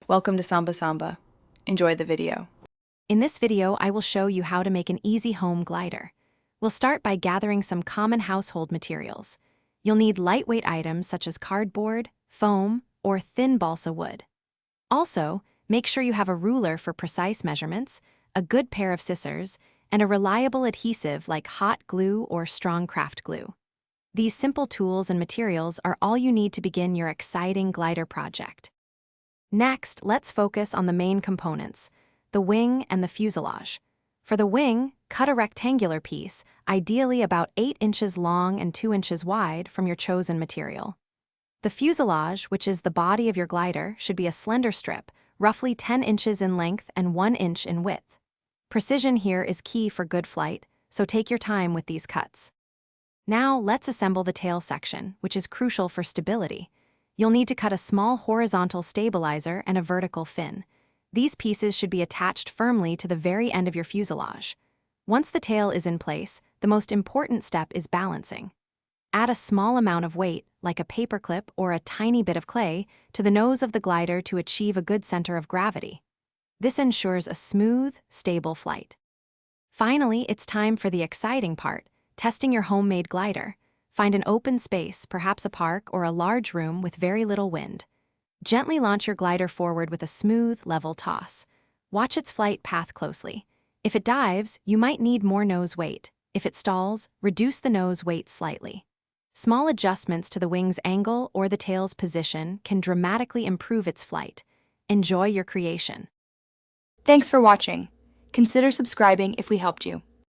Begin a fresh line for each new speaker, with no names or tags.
Welcome to Samba Samba. Enjoy the video.
In this video, I will show you how to make an easy home glider. We'll start by gathering some common household materials. You'll need lightweight items such as cardboard, foam, or thin balsa wood. Also, make sure you have a ruler for precise measurements, a good pair of scissors, and a reliable adhesive like hot glue or strong craft glue. These simple tools and materials are all you need to begin your exciting glider project. Next, let's focus on the main components, the wing and the fuselage. For the wing, cut a rectangular piece, ideally about 8 inches long and 2 inches wide from your chosen material. The fuselage, which is the body of your glider, should be a slender strip, roughly 10 inches in length and 1 inch in width. Precision here is key for good flight, so take your time with these cuts. Now, let's assemble the tail section, which is crucial for stability. You'll need to cut a small horizontal stabilizer and a vertical fin. These pieces should be attached firmly to the very end of your fuselage. Once the tail is in place, the most important step is balancing. Add a small amount of weight, like a paperclip or a tiny bit of clay, to the nose of the glider to achieve a good center of gravity. This ensures a smooth, stable flight. Finally, it's time for the exciting part, testing your homemade glider. Find an open space, perhaps a park or a large room with very little wind. Gently launch your glider forward with a smooth, level toss. Watch its flight path closely. If it dives, you might need more nose weight. If it stalls, reduce the nose weight slightly. Small adjustments to the wing's angle or the tail's position can dramatically improve its flight. Enjoy your creation.
Thanks for watching. Consider subscribing if we helped you.